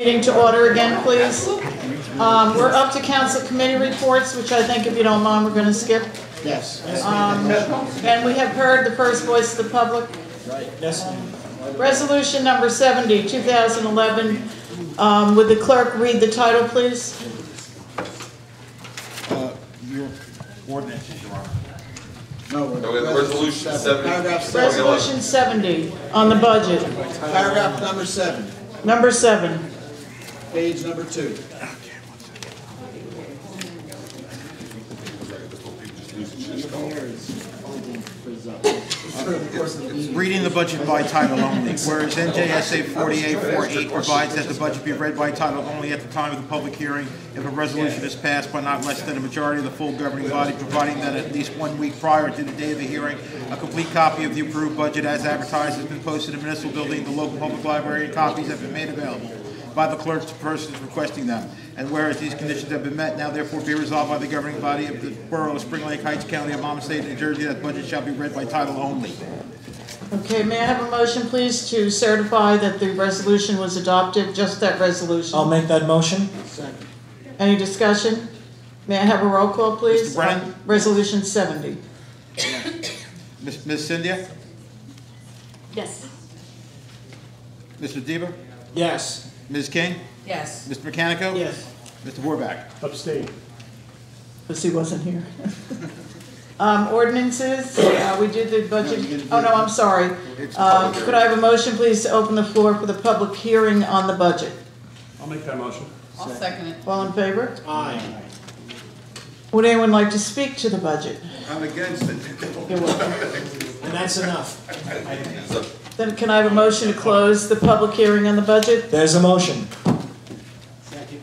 Meeting to order again, please. We're up to council committee reports, which I think, if you don't mind, we're going to skip. Yes. And we have heard the first voice of the public. Right. Yes. Resolution number 70, 2011. Would the clerk read the title, please? Your ordinances, Your Honor. No, resolution 70. Paragraph 7. Resolution 70 on the budget. Paragraph number 7. Number 7. Page number 2. Reading the budget by title only. Whereas NJSA 4848 provides that the budget be read by title only at the time of the public hearing if a resolution is passed by not less than a majority of the full governing body, providing that at least 1 week prior to the day of the hearing, a complete copy of the approved budget as advertised has been posted in the municipal building, the local public library, and copies have been made available by the clerks to persons requesting them. And whereas these conditions have been met, now therefore be resolved by the governing body of the Borough of Spring Lake Heights, County of Monmouth, State of New Jersey, that budget shall be read by title only. Okay, may I have a motion, please, to certify that the resolution was adopted, just that resolution? I'll make that motion. Second. Any discussion? May I have a roll call, please? Mr. Brennan? On Resolution 70. Ms. Cynthia? Yes. Mr. Deaver? Yes. Ms. King? Yes. Mr. Mechanico? Yes. Mr. Warback? Abstain. Because he wasn't here. Ordinances, we did the budget. Oh, no, I'm sorry. Could I have a motion, please, to open the floor for the public hearing on the budget? I'll make that motion. I'll second it. All in favor? Aye. Would anyone like to speak to the budget? I'm against it. You're welcome. And that's enough. Then can I have a motion to close the public hearing on the budget? There's a motion. Second.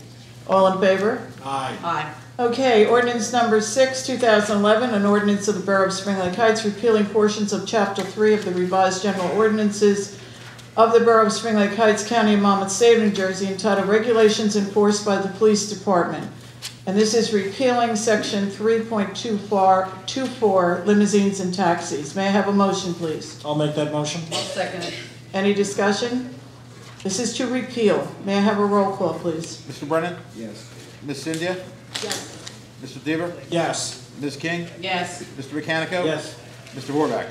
All in favor? Aye. Aye. Okay, ordinance number 6, 2011, an ordinance of the Borough of Spring Lake Heights repealing portions of Chapter 3 of the revised general ordinances of the Borough of Spring Lake Heights, County of Monmouth, State of New Jersey, entitled Regulations Enforced by the Police Department. And this is repealing Section 3.24, limousines and taxis. May I have a motion, please? I'll make that motion. I'll second it. Any discussion? This is to repeal. May I have a roll call, please? Mr. Brennan? Yes. Ms. Cynthia? Yes. Mr. Deaver? Yes. Ms. King? Yes. Mr. Mechanico? Yes. Mr. Warback?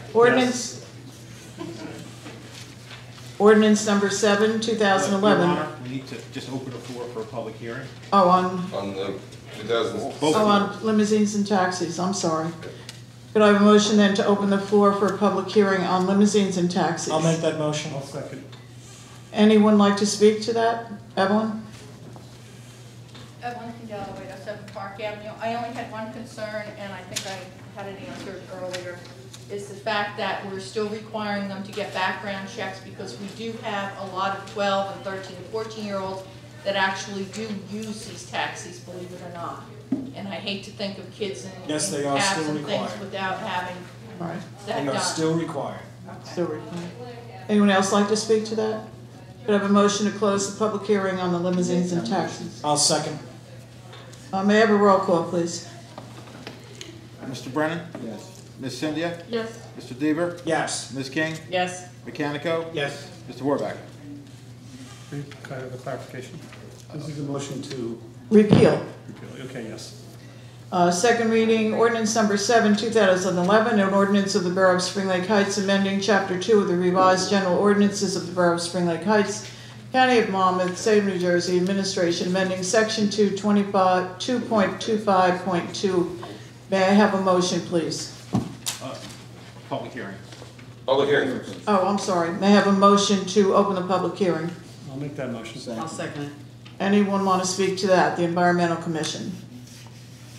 Ordinance number 7, 2011. Your Honor, we need to just open the floor for a public hearing. Oh, on the 2000. on limousines and taxis. I'm sorry. Could I have a motion then to open the floor for a public hearing on limousines and taxis? I'll make that motion. I'll second. Anyone like to speak to that? Evelyn? Evelyn from Delaware, 7 Park Avenue. I only had one concern, and I think I had it answered earlier, is the fact that we're still requiring them to get background checks because we do have a lot of 12 and 13 and 14-year-olds that actually do use these taxis, believe it or not. And I hate to think of kids in Yes, they are cabs still and things required. without having All right. that They are done. still required. Still recording. Anyone else like to speak to that? Could I have a motion to close the public hearing on the limousines and taxis? I'll second. May I have a roll call, please? Mr. Brennan? Yes. Ms. Cynthia? Yes. Mr. Deaver? Yes. Ms. King? Yes. Mechanico? Yes. Mr. Warback? Kind of a clarification. This is a motion to Repeal. repeal. Okay, yes. Second reading, ordinance number 7, 2011, an ordinance of the Borough of Spring Lake Heights amending Chapter 2 of the revised general ordinances of the Borough of Spring Lake Heights, County of Monmouth, State of New Jersey, administration, amending Section 2.25.2. May I have a motion, please? Public hearing. Public hearing. Oh, I'm sorry. May I have a motion to open the public hearing? I'll make that motion. I'll second it. Anyone want to speak to that, the Environmental Commission?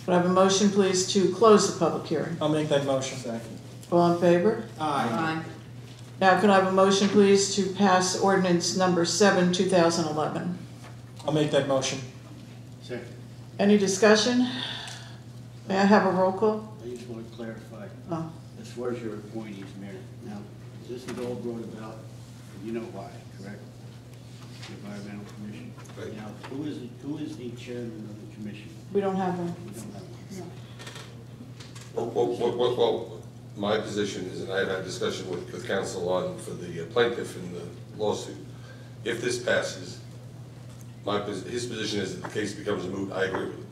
Could I have a motion, please, to close the public hearing? I'll make that motion. Second. All in favor? Aye. Aye. Now, could I have a motion, please, to pass ordinance number 7, 2011? I'll make that motion. Second. Any discussion? May I have a roll call? I just want to clarify, Oh. as far as your appointees, Mayor, now, this is all brought about, and you know why, correct? The Environmental Commission. Right. Now, who is the chairman of the commission? We don't have one. We don't have one. Well, my position is, and I have had discussion with counsel on for the plaintiff in the lawsuit, if this passes, his position is that the case becomes moot. I agree with it.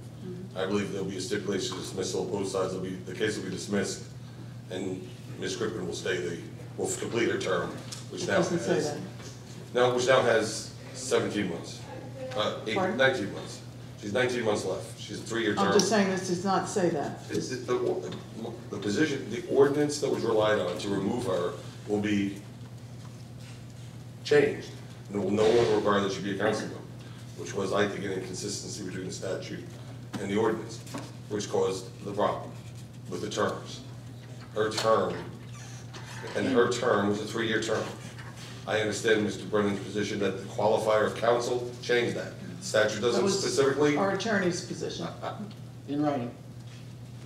I believe there'll be a stipulation of dismissal. Both sides the case will be dismissed, and Ms. Crippen will complete her term, which now doesn't say has, that. which now has 17 months, Pardon? 19 months. She's 19 months left. She's a 3-year term. I'm just saying this does not say that. It's the position, the ordinance that was relied on to remove her will be changed, and it will no longer require that she be a council member, which was, I think, an inconsistency between the statute and the ordinance, which caused the problem with the terms. Her term was a 3-year term. I understand Mr. Brennan's position that the qualifier of council changed that. The statute That doesn't was specifically. our attorney's position. In writing,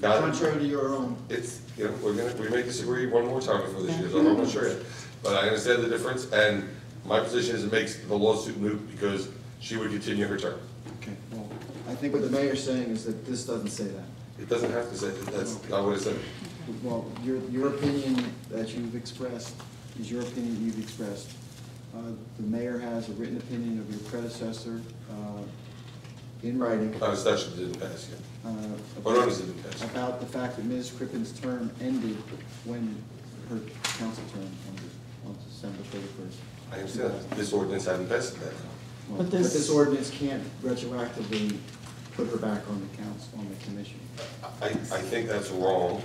Got it. contrary to your own. It's, we may disagree one more time before this year's over, I'm not sure yet. But I understand the difference, and my position is it makes the lawsuit moot because she would continue her term. Okay, well, I think what the mayor's saying is that this doesn't say that. It doesn't have to say that, that's not what it said. Well, your opinion that you've expressed is your opinion you've expressed. The mayor has a written opinion of your predecessor in writing. The statute didn't pass yet. About notice didn't pass. about the fact that Ms. Crippen's term ended when her council term ended on December 31st. I understand that. This ordinance hadn't passed at that time. Well, But but this- this ordinance can't retroactively put her back on the council, on the commission. I think that's wrong,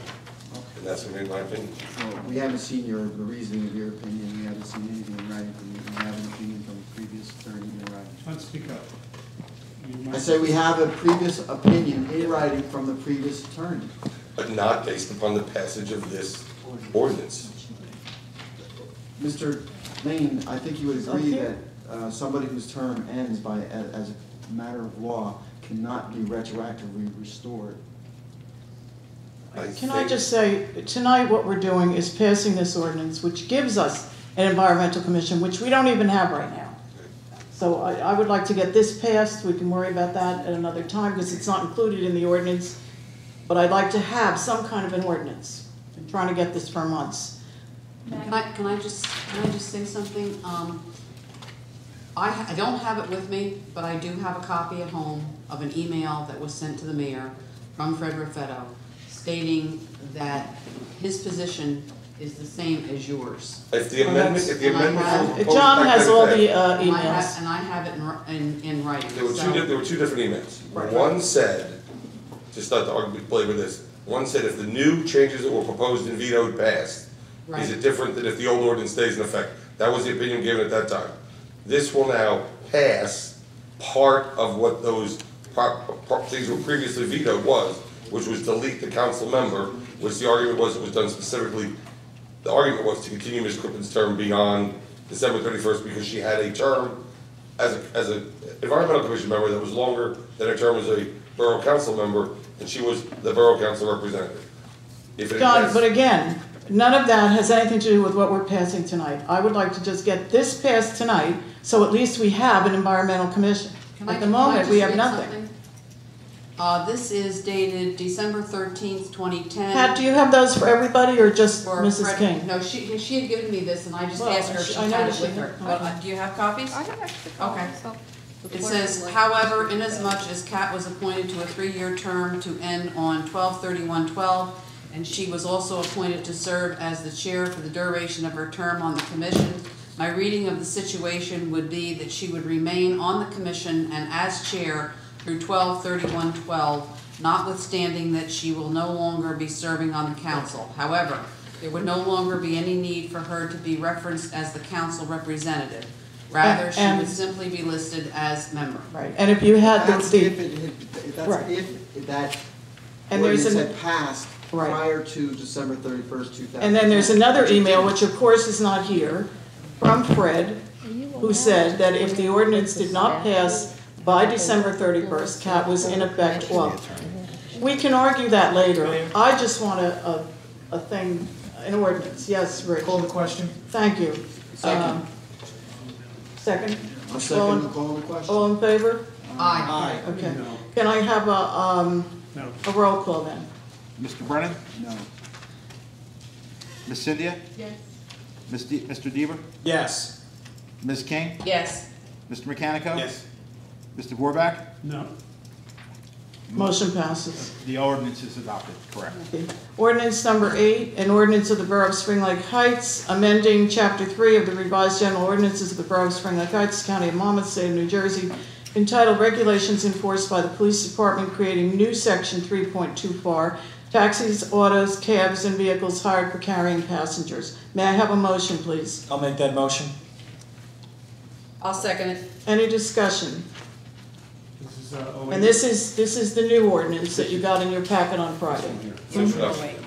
and that's gonna be my opinion. Well, we haven't seen the reasoning of your opinion, we haven't seen anything in writing from you, we have an opinion from the previous attorney in writing. Let's speak up. I say we have a previous opinion in writing from the previous attorney. But not based upon the passage of this ordinance. Mr. Lane, I think you would agree Okay. that somebody whose term ends as a matter of law cannot be retroactively restored. Can I just say, tonight what we're doing is passing this ordinance, which gives us an environmental commission, which we don't even have right now. So I would like to get this passed. We can worry about that at another time because it's not included in the ordinance. But I'd like to have some kind of an ordinance. I'm trying to get this for months. Can I just say something? I don't have it with me, but I do have a copy at home of an email that was sent to the mayor from Fred Raffetto stating that his position is the same as yours. If the amendment was proposed John back has then, all it the passed. emails. And I have it in writing. There were so- there were two different emails. Right. One said, to start the argument, play with this, one said if the new changes that were proposed and vetoed passed, Right. is it different than if the old ordinance stays in effect? That was the opinion given at that time. This will now pass part of what those things were previously vetoed was, which was delete the council member, which the argument was it was done specifically, the argument was to continue Ms. Crippen's term beyond December 31st because she had a term as a environmental commission member that was longer than her term as a borough council member, and she was the borough council representative. If it John, passed- but again, none of that has anything to do with what we're passing tonight. I would like to just get this passed tonight, so at least we have an environmental commission. At the moment, we have nothing. This is dated December 13th, 2010. Pat, do you have those for everybody or just for Mrs. Fred- King? No, she had given me this, and I just Well, asked her if she I know had that it with she her. had- But, do you have copies? I have extra Okay. copies, so. the It clerk says, would like- however, inasmuch as Kat was appointed to a 3-year term to end on 12/31/12, and she was also appointed to serve as the chair for the duration of her term on the commission, my reading of the situation would be that she would remain on the commission and as chair through 12/31/12, notwithstanding that she will no longer be serving on the council. However, there would no longer be any need for her to be referenced as the council representative. Rather, she And- would simply be listed as member. Right, and if you had That's the, if it had, that's Right. if that And there's ordinance an- had passed Right. prior to December 31st, 2010. and then there's another email, which of course is not here, from Fred, who said that if the ordinance did not pass by December 31st, Cat was in effect. Well, we can argue that later. I just want a thing, an ordinance. Yes, Rich? Call the question. Thank you. Second. Second? I'll second the call on the question. All in favor? Aye. Okay. Can I have No. a roll call then? Mr. Brennan? No. Ms. Cynthia? Yes. Mr. Deaver? Yes. Ms. King? Yes. Mr. Mechanico? Yes. Mr. Borback? No. Motion passes. The ordinance is adopted, correct. Okay. Ordinance number 8, an ordinance of the Borough of Spring Lake Heights, amending Chapter 3 of the revised general ordinances of the Borough of Spring Lake Heights, County of Monmouth, State of New Jersey, entitled Regulations Enforced by the Police Department, creating new Section 3.24, taxis, autos, cabs, and vehicles hired for carrying passengers. May I have a motion, please? I'll make that motion. I'll second it. Any discussion? This is, And this is the new ordinance that you got in your packet on Friday.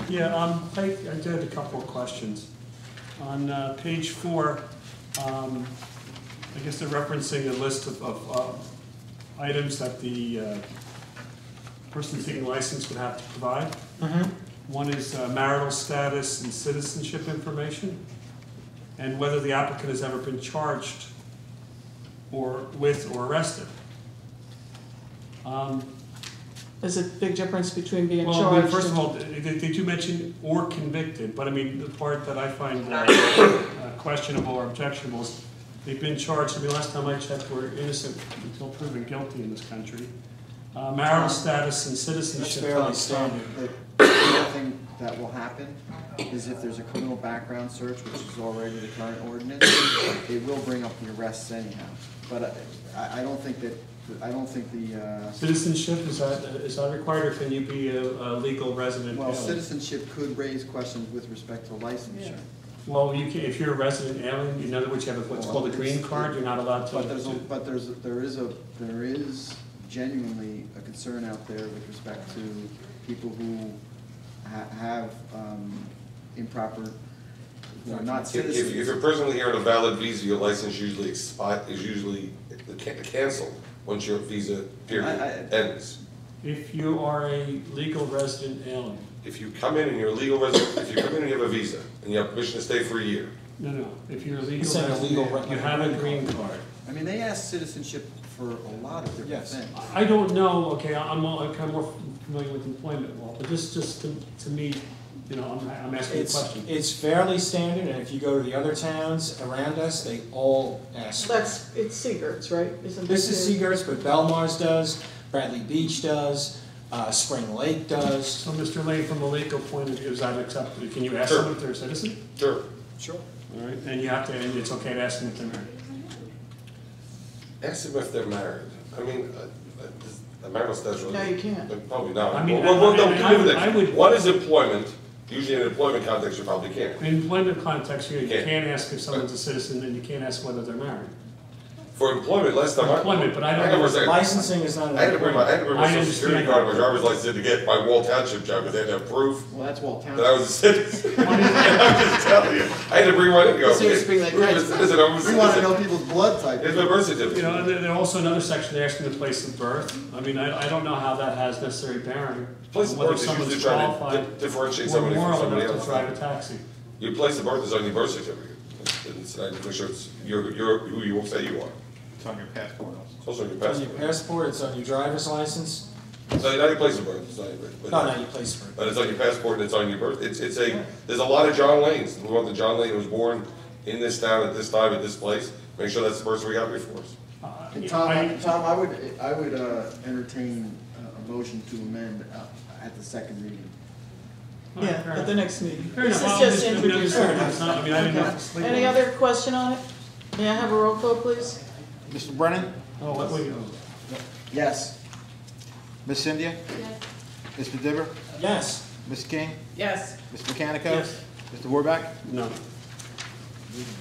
Yeah, I did have a couple of questions. On page 4, I guess they're referencing a list of items that the person seeking license would have to provide. One is marital status and citizenship information, and whether the applicant has ever been charged or arrested. There's a big difference between being Well, I charged mean, first of and... all, they do mention or convicted, but I mean, the part that I find questionable or objectionable is they've been charged. I mean, last time I checked, we're innocent until proven guilty in this country. Marital status and citizenship. That's fairly standard. The other thing that will happen is if there's a criminal background search, which is already the current ordinance, it will bring up the arrests anyhow. But I don't think that, the... Citizenship, is that required, or can you be a legal resident? Well, alien? citizenship could raise questions with respect to licensure. Well, you can, if you're a resident alien, in other words, you have what's called a green card, you're not allowed to. But there is genuinely a concern out there with respect to people who have improper, who are not citizens. If you're presently here on a valid visa, your license usually is usually canceled once your visa period ends. If you are a legal resident alien. If you come in and you're a legal resident, if you come in and you have a visa and you have permission to stay for a year. No, if you're a legal He's saying a resident, legal you have a green card. I mean, they ask citizenship for a lot of different Yes. things. I don't know, okay, I'm kind of more familiar with employment law, but this just to me, you know, I'm asking a question. It's fairly standard, and if you go to the other towns around us, they all ask. It's Seagirds, right? Isn't This is it? Seagirds, but Belmar's does, Bradley Beach does, Spring Lake does. So, Mr. Lane, from a legal point of view, is that acceptable? Can you ask Sure. them if they're a citizen? Sure. Sure. All right, and you have to, and it's okay to ask them if they're married. Ask them if they're married. I mean, a marital status really. No, you can't. Probably not. I mean, Well, no, I would- One is employment. Usually in an employment context, you probably can't. In employment context, you Yeah. can't ask if someone's a citizen, and you can't ask whether they're married. For employment, last time Employment, but I don't Hang on know. for a second. Licensing is not an I had to bring my I social security understand. card, my driver's license to get my Wall Township job, because they had to have proof Well, that's Walt that I Township. was a citizen. I'm just telling you. I had to bring mine in, go, Serious being like prove I'm a that. citizen, I'm a We want to know citizen. people's blood type. Here's my birth You certificate. know, and then also another section, they're asking the place of birth. I mean, I don't know how that has necessary bearing. Place of Whether birth is someone's usually trying to qualified differentiate or somebody from moral somebody enough to else. drive a taxi. Your place of birth is on your birth certificate. I have to make sure it's, you're who you say you are. It's on your passport also. It's also on your It's on your passport. passport, it's on your driver's license. It's not your place of birth, it's not your birth. but- No, not your place for it. But it's on your passport and it's on your birth. There's a lot of John Lanes. We want the John Lane who was born in this town at this time at this place. Make sure that's the person we got before us. Tom, I would entertain a motion to amend at the second reading. All right, Yeah, fair at the enough. next meeting. Fair This enough. is just I mean, introduced. it's not- I mean, I didn't know if it's legal. Any other question on it? May I have a roll call, please? Mr. Brennan? Oh, wait. Yes. Ms. Cynthia? Mr. Dibber? Yes. Ms. King? Yes. Mr. Mechanico? Yes. Mr. Warback? No.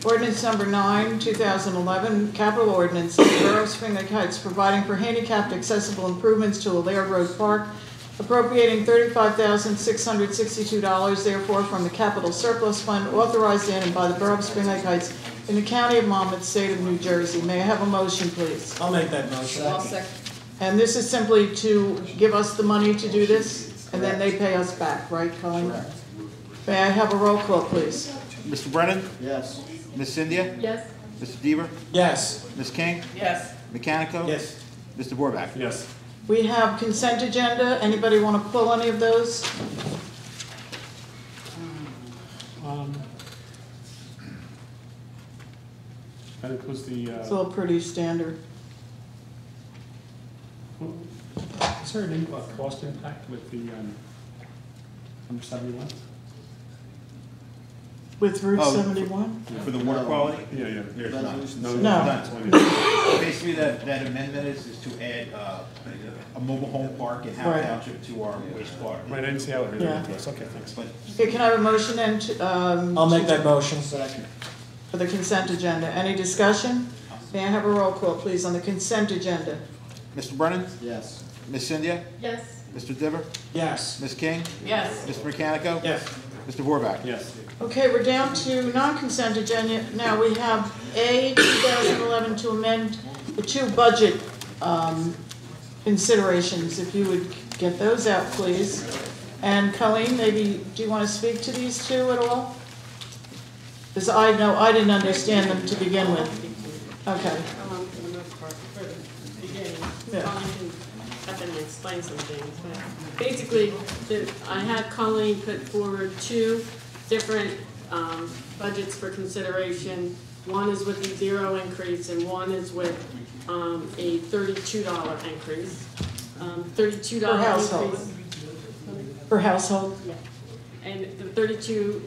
Ordinance number 9, 2011, capital ordinance, of the Borough of Spring Lake Heights, providing for handicapped accessible improvements to Alair Road Park, appropriating $35,662, therefore, from the capital surplus fund authorized in and by the Borough of Spring Lake Heights in the County of Monmouth, State of New Jersey. May I have a motion, please? I'll make that motion. I'll second. And this is simply to give us the money to do this, and then they pay us back, right, Colleen? May I have a roll call, please? Mr. Brennan? Yes. Ms. Cynthia? Yes. Mr. Dibber? Yes. Ms. King? Yes. Mechanico? Yes. Mr. Warback? Yes. We have consent agenda. Anybody want to pull any of those? That includes the, It's all pretty standard. Is there a cost impact with the number 71? With Route Oh, 71? For the water quality? Yeah. There's not. No. Basically, that amendment is to add a mobile home park in Howard Right. Township to our wastewater. Right, I didn't see how it Yeah. related to us. Okay, thanks. But Okay, can I have a motion then to, I'll make that motion. for the consent agenda? Any discussion? May I have a roll call, please, on the consent agenda? Mr. Brennan? Yes. Ms. Cynthia? Yes. Mr. Diver? Yes. Ms. King? Yes. Mr. Mechanico? Yes. Mr. Vorback? Yes. Okay, we're down to non-consent agenda. Now we have A, 2011, to amend the two budget considerations. If you would get those out, please. And Colleen, maybe, do you want to speak to these two at all? Because I know I didn't understand them to begin with. Okay. For the most part, for the beginning, Yeah. Colleen can step in and explain some things, but basically, I had Colleen put forward two different, budgets for consideration. One is with the 0 increase, and one is with, a $32 increase. $32 Per household. increase. For household? Yeah, and the $32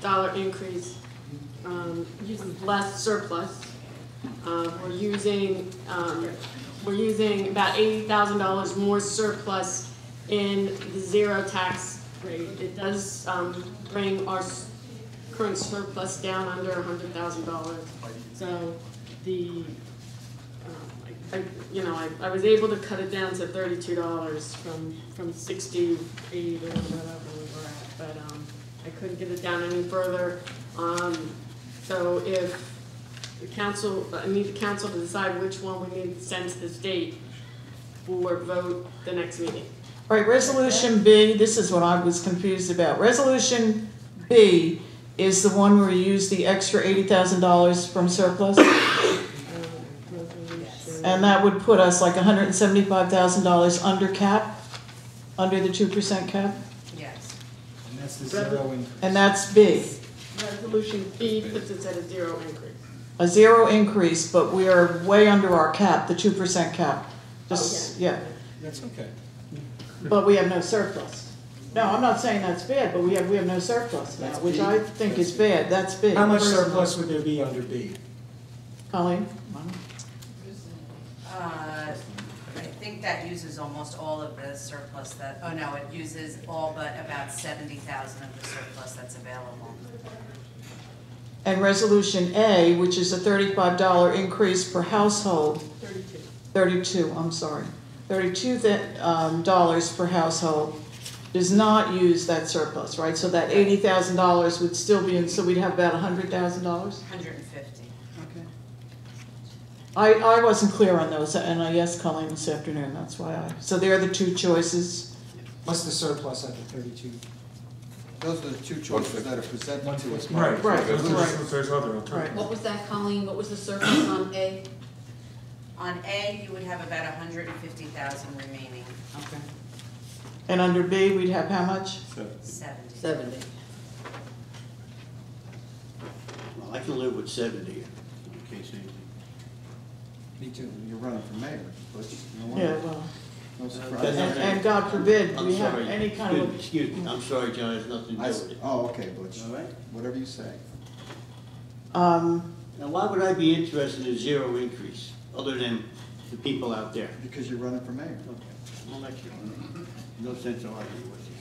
dollar increase uses less surplus. We're using about $80,000 more surplus in the 0 tax rate. It does bring our current surplus down under $100,000. So the I was able to cut it down to $32 from 68 or whatever we were at, but I couldn't get it down any further. So if the council, I need the council to decide which one we need to send to the state for vote the next meeting. All right, Resolution B, this is what I was confused about. Resolution B is the one where you use the extra $80,000 from surplus? And that would put us like $175,000 under cap, under the 2% cap? Yes. And that's the 0 increase. And that's B, Resolution B puts us at a 0 increase. a 0 increase, but we are way under our cap, the 2% cap. Just, yeah, That's okay. but we have no surplus. No, I'm not saying that's bad, but we have no surplus now, That's which B. I think is bad, that's big. How much personally. surplus would there be under B? Colleen? I think that uses almost all of the surplus that, oh no, it uses all but about 70,000 of the surplus that's available. And Resolution A, which is a $35 increase per household. 32, I'm sorry. $32 per household does not use that surplus, right? So that $80,000 would still be in, so we'd have about $100,000? 150. Okay. I wasn't clear on those, and I asked Colleen this afternoon, that's why so they're the two choices. What's the surplus at the 32? Those are the two choices that are presented to us. Right, Right, There's right. there's other Right. alternatives. What was that, Colleen? What was the surplus on A? On A, you would have about 150,000 remaining. Okay. And under B, we'd have how much? 70. Well, I can live with 70 in case anything. Me too. You're running for mayor, but no wonder. Yeah, well, No surprise. and God forbid I'm we have sorry. any kind of, Excuse me, I'm sorry, John, it's nothing to do with it. Oh, okay, Butch. All right? Whatever you say. Now, why would I be interested in a 0 increase, other than the people out there? Because you're running for mayor. Okay, I'll let you. No sense of arguing with you.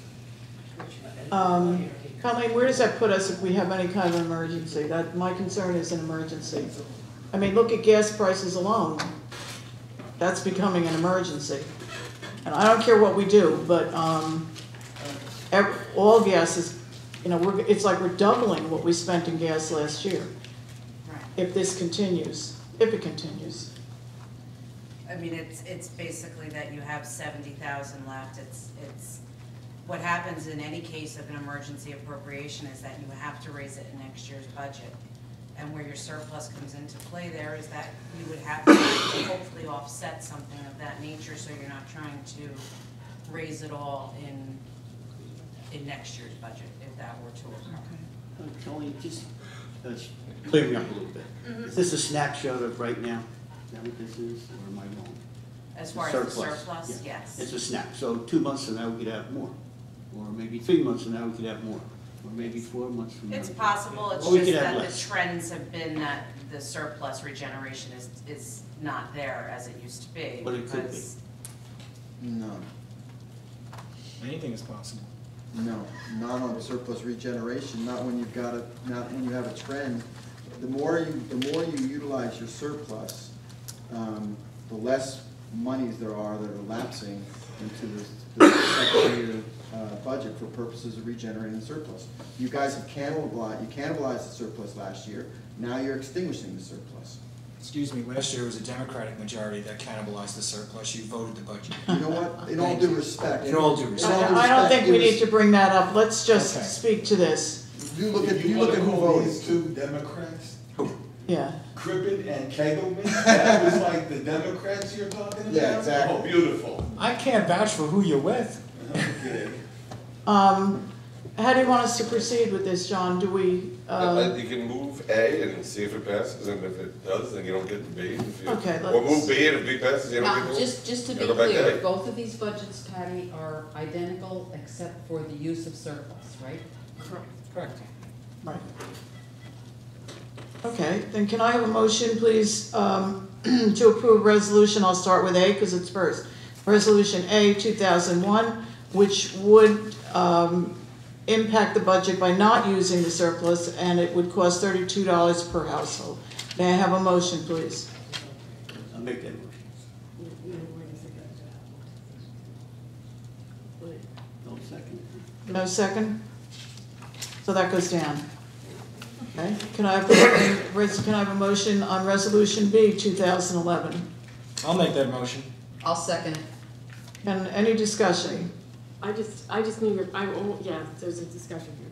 Colleen, where does that put us if we have any kind of emergency? That, my concern is an emergency. I mean, look at gas prices alone. That's becoming an emergency. And I don't care what we do, but, all gas is, it's like we're doubling what we spent in gas last year. Right. If this continues, if it continues. I mean, it's basically that you have 70,000 left. It's what happens in any case of an emergency appropriation is that you have to raise it in next year's budget. And where your surplus comes into play there is that you would have to hopefully offset something of that nature, so you're not trying to raise it all in next year's budget, if that were to occur. Tony, just clear me up a little bit. Is this a snapshot of right now? Is that what this is, or am I wrong? As far as the Surplus, surplus, yeah. yes. It's a snap, so 2 months from now, we could have more, or maybe 3 months from now, we could have more, or maybe 4 months from now. It's possible, it's Or we just could have that the less. trends have been that the surplus regeneration is not there as it used to be. But it could be. because- No, Anything is possible. no, not on surplus regeneration, not when you've got a, not when you have a trend. The more you utilize your surplus, the less monies there are that are lapsing into the second year budget for purposes of regenerating the surplus. You guys have cannibalized the surplus last year, now you're extinguishing the surplus. Excuse me, last year was a Democratic majority that cannibalized the surplus. You voted the budget. You know what, in all due respect. In all due respect. I don't think we need to bring that up. Let's just Okay. speak to this. You look at who voted. These two Democrats, Yeah. Crippen and Kegelman, that was like the Democrats you're talking about? Yeah, exactly. Oh, beautiful. I can't vouch for who you're with. Okay. How do you want us to proceed with this, John? Do we, You can move A and see if it passes, and if it does, then you don't get the B. If you- Okay, Or let's- move B, and if B passes, you don't Now, get the. just to be Yeah, go back to clear, A. both of these budgets, Patty, are identical except for the use of surplus, right? Correct. right. Okay, then can I have a motion, please, to approve resolution, I'll start with A because it's first. Resolution A, 2001, which would impact the budget by not using the surplus, and it would cost $32 per household. May I have a motion, please? I'll make that motion. Don't second it. No second? So that goes down. Okay, can I have a motion on Resolution B, 2011? I'll make that motion. I'll second it. And any discussion? I just need, yeah, there's a discussion here.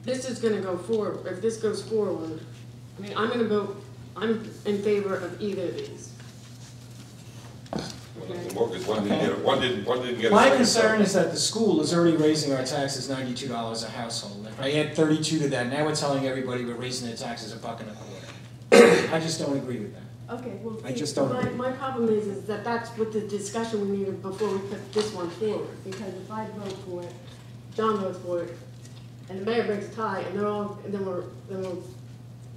This is gonna go forward, if this goes forward, I mean, I'm gonna vote, I'm in favor of either of these. More, because one didn't get a My second, concern so- is that the school is already raising our taxes $92 a household. If I add 32 to that, now we're telling everybody we're raising their taxes $1.25. I just don't agree with that. Okay, well, I just don't agree. my problem is that that's what the discussion we needed before we put this one forward. Because if I vote for it, John votes for it, and the mayor breaks a tie, and they're all, and then we're,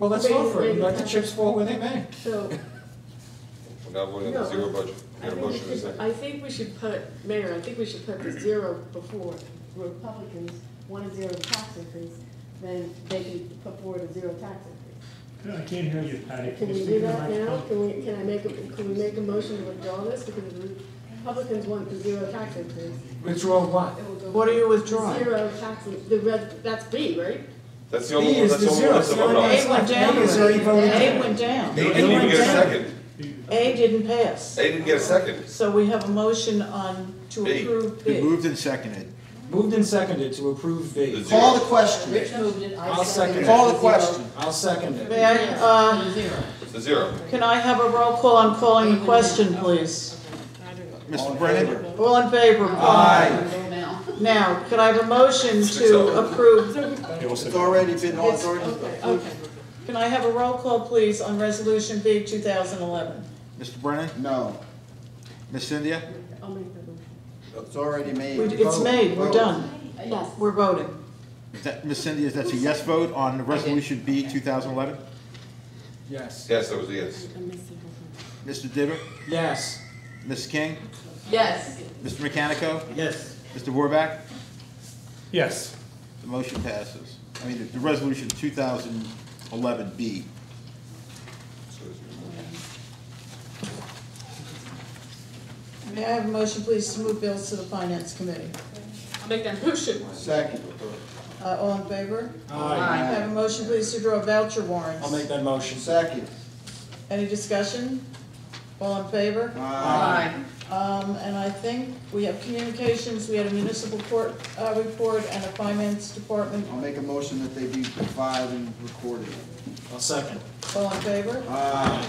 Well, let's vote for it. Let the chips fall where they may. so. We're now voting on the No, zero budget. I Get a think we motion in a should- second. I think we should put, Mayor, I think we should put the zero before. Republicans want a zero tax increase, then they can put forward a zero tax increase. I can't hear you, Patty. Can we do that now? Can we make a motion to withdraw this? Because the Republicans want the zero tax increase. Withdraw what? What are you withdrawing? Zero tax, That's B, right? That's the only B one, is that's the the only zero. one that's the vote on. A went down. A is already voted A down. went down. A didn't even get a second. A didn't pass. A didn't get a second. So we have a motion on, to B. approve Been B. moved and seconded. Moved and seconded to approve B. The Call the zero. question. Rich moved it, I I'll second seconded it. it. Call the question. I'll second it. May I, Zero. It's the zero. can I have a roll call on calling the question, please? Mr. Brennan? All in favor? Now. Now, could I have a motion to approve? It's already been, it's already. Okay. Can I have a roll call, please, on Resolution B, 2011? Mr. Brennan? No, Ms. Cynthia? I'll make the motion. it's already made. It's made, we're done. Yes. We're voting. Ms. Cynthia, that's a yes vote on Resolution B 2011? Yes. Yes, that was a yes. Mr. Dibber? Yes. Ms. King? Yes. Mr. Mechanico? Yes. Mr. Warback? Yes. The motion passes. I mean, the resolution 2011B. May I have a motion, please, to move bills to the Finance Committee? I'll make that motion. Second. All in favor? Aye. May I have a motion, please, to draw voucher warrants? I'll make that motion. Second. Any discussion? All in favor? Aye. And I think we have communications, we had a municipal court report and a finance department. I'll make a motion that they be filed and recorded. I'll second. All in favor? Aye.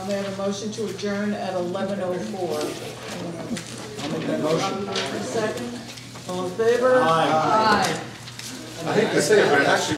May I have a motion to adjourn at 11:04? I'll make that motion. Second? All in favor? Aye. Aye. I hate to say it, but actually